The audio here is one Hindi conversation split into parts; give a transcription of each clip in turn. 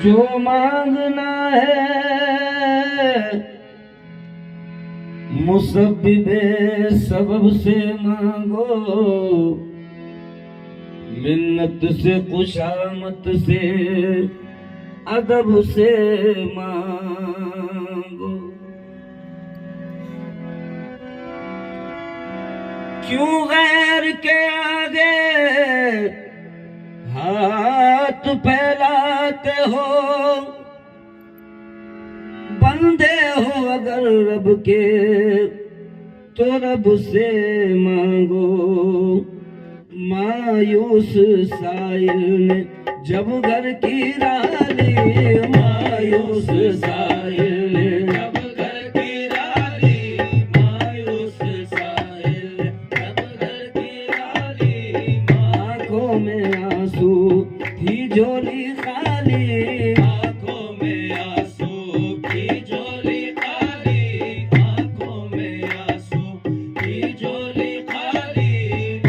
जो मांगना है मुसब्बिबे सबब से मांगो, मिन्नत से खुशामत से अदब से मांगो। क्यों गैर के आगे हाथ फैलाते हो, बंदे हो अगर रब के तो रब से मांगो। मायूस साइल ने जब घर की राली, मायूस साइल ने जब घर की राली, मायूस साइल ने जब घर की राली। आंखों में आंसू थी झोली खाली, आंखों में आंसू की झोली खाली, आंखों में आंसू की झोली खाली।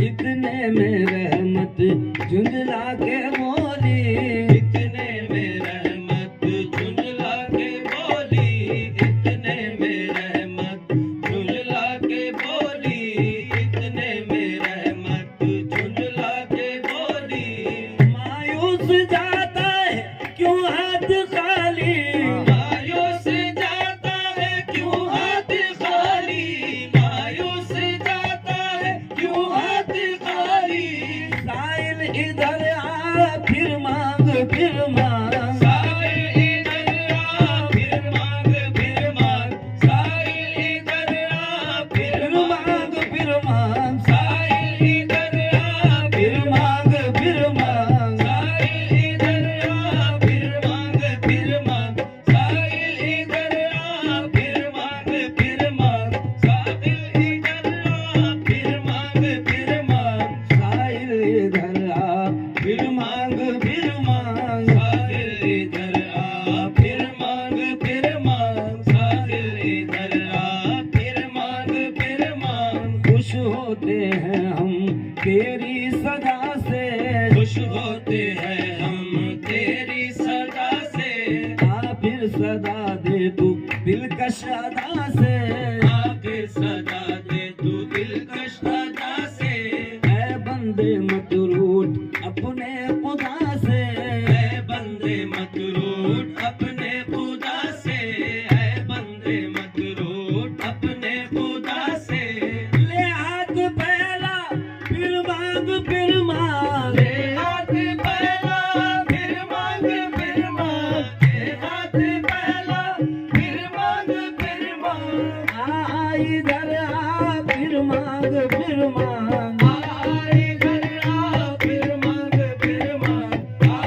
इतने में रहमत झुंझला के बोली, इतने में रहमत झुंझला के बोली, इतने में रहमत झुंझला के बोली, इतने में रहमत झुंझला के बोली। मायूस जाता है क्यों हाथ खाली, मायूस जाता है क्यों हाथ खाली, मायूस जाता है क्यों हाथ खाली। साइल इधर आ फिर मांग फिर मांग, साइल इधर आ फिर मांग फिर मांग, साइल इधर आ फिर मांग फिर मांग, साइल इधर आ फिर मांग फिर मांग, साइल इधर आ फिर मांग फिर मांग, साइल इधर आ फिर मांग फिर मांग, साइल इधर आ फिर मांग फिर मांग, साइल इधर आ फिर मांग फिर मांग, साइल इधर आ फिर मांग फिर मांग, साइल इधर आ फिर मांग फिर मांग। खुश होते हैं हम तेरी सदा से, खुश होते हैं हम तेरी सदा से। आ फिर सदा दे तू दिलकश अदा से, आ फिर सदा दे तू दिलकश अदा से। ऐ बंदे मत रूठ अपने खुदा से, ऐ बंदे मत रूठ अपने खुदा से, ऐ बंदे मत रूठ अपने खुदा से। ले हाथ पहला फिर मांग फिर मांग, ले हाथ पहला फिर मांग फिर मांग, ले हाथ पहला फिर मांग फिर मांग। आ इधर आ फिर मांग फिर मांग, आ इधर आ फिर मांग फिर मांग, आ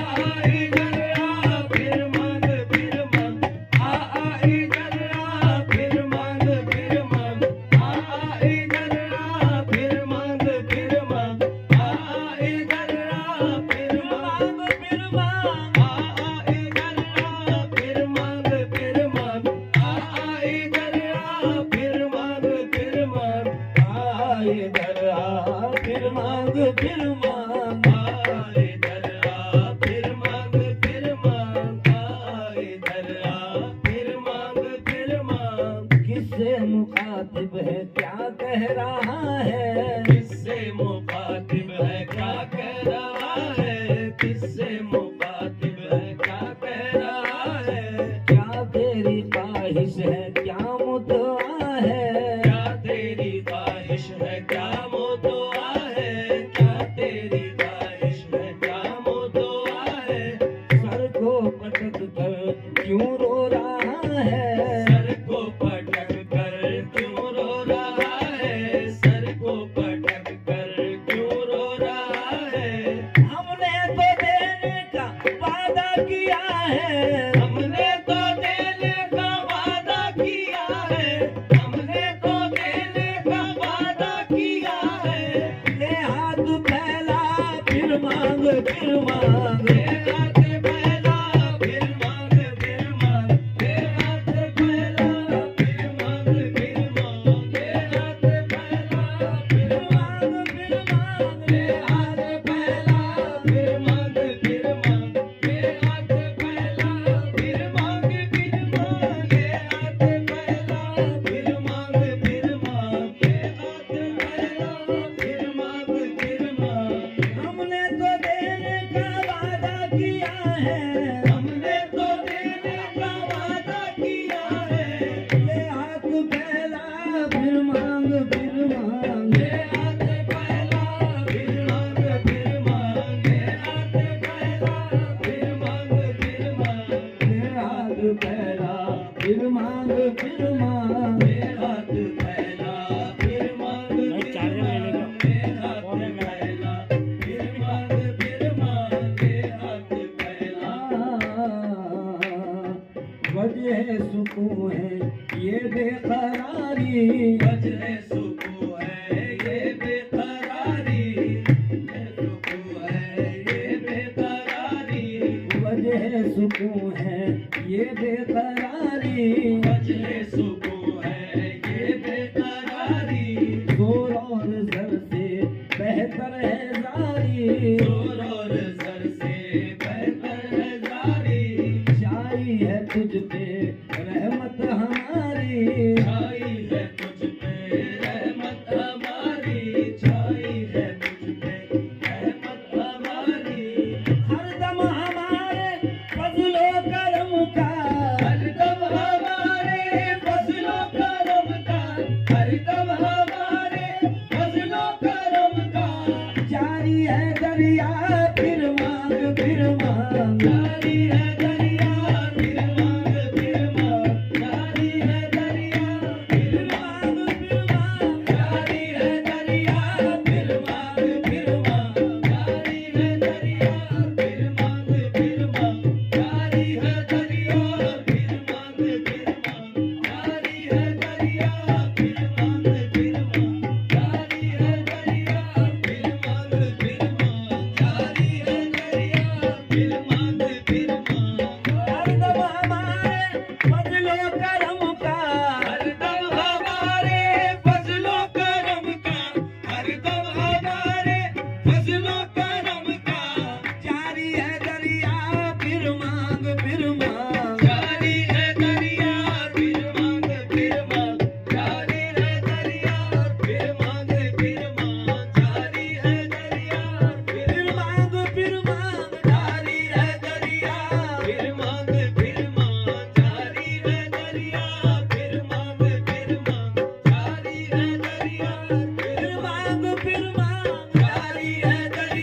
इधर आ फिर मांग फिर मांग, आ इधर आ फिर मांग फिर मांग, आ इधर आ फिर मांग फिर मांग, आ इधर आ फिर मांग फिर मांग, आ इधर आ फिर मांग फिर मांग, आ इधर आ फिर मांग फिर मांग, आ इधर आ फिर मांग फिर मांग, आ इधर आ फिर मांग फिर मांग, आ इधर आ फिर मांग फिर मांग। किससे मुखातिब है क्या कह रहा है, किससे मुखातिब है क्या कह रहा है, किससे मुखातिब है क्या कह रहा है। क्या तेरी ख्वाहिश है क्या मुद्दा है, क्या तेरी ख्वाहिश है क्या मुद्दा है, क्या तेरी ख्वाहिश है क्या मुद्दा है। सर को पटक कर क्यों रो रहा है, सर को पटक कर क्यों रो रहा फैला फिर मांग फिर मांग हाथ फैला फिर मांग फिर मांग हाथ फैला फिर मांग हाथ फैला वजह सुकून है ये बेकरारी वजह सुकून है ये बेकरारी वजह सुकून है ये बेकरारी वजह सुकून है ये बेकरारी जोर और जर से बेहतर है जारी जोर और जर से बेहतर है जारी छाई है तुझ पे रहमत हमारी छाई है तुझ पे रहमत हमारी छाई है तुझ पे रहमत हमारी हरदम हमारे फजलो करम का हरदम हमारे फजलो करम का हरदम हमारे फजलो करम का जारी है दरिया फिर मांग फिर मांग जारी है दरिया फिर मांग फिर मांग जारी है दरिया फिर मांग फिर मांग जारी है दरिया फिर मांग फिर मांग जारी है दरिया फिर मांग फिर मांग जारी है दरिया फिर मांग फिर मांग जारी है दरिया फिर मांग फिर मांग जारी है दरिया फिर मांग फिर मांग जारी है दरिया फिर मांग फिर मांग हरदम हमारे फजलो करम का हरदम हमारे फजलो करम का हरदम हमारे फजलो करम का जारी है दरिया फिर मांग फिर मांग जारी है दरिया फिर मांग फिर मांग जारी है दरिया फिर मांग फिर मांग जारी है दरिया फिर मांग फिर मांग जारी है दरिया फिर मांग फिर मांग जारी है दरिया फिर मांग फिर मांग जारी है दरिया फिर मांग फिर मांग जारी है दरिया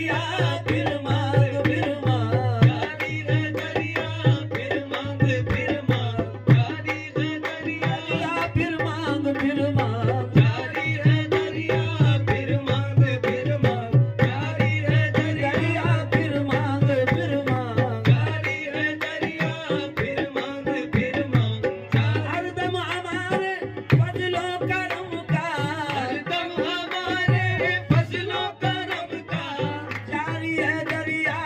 फिर मांग फिर मांग जारी है दरिया फिर मांग फिर मांग जारी है दरिया फिर मांग फिर मांग जारी है दरिया फिर मांग फिर मांग जारी है दरिया फिर मांग फिर मांग जारी है दरिया फिर मांग फिर मांग हरदम हमारे फजलो करम का हरदम हमारे फजलो करम का जारी है दरिया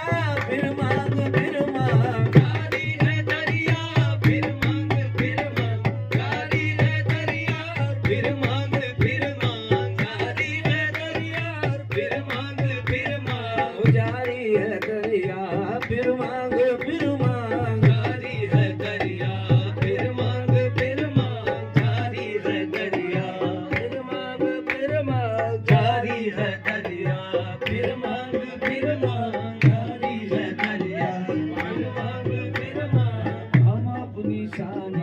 फिर मांग फिर मांग जारी है दरिया फिर मांग फिर मांग जारी है दरिया फिर मांग फिर मांग जारी है दरिया फिर मांग फिर मांग जारी है दरिया फिर मांग फिर मांग जारी है दरिया फिर मांग फिर मांग जारी है दरिया फिर मांग फिर मांग जारी है दरिया फिर मांग फिर मांग जारी है दरिया फिर मांग फिर मांग हम अपनी शान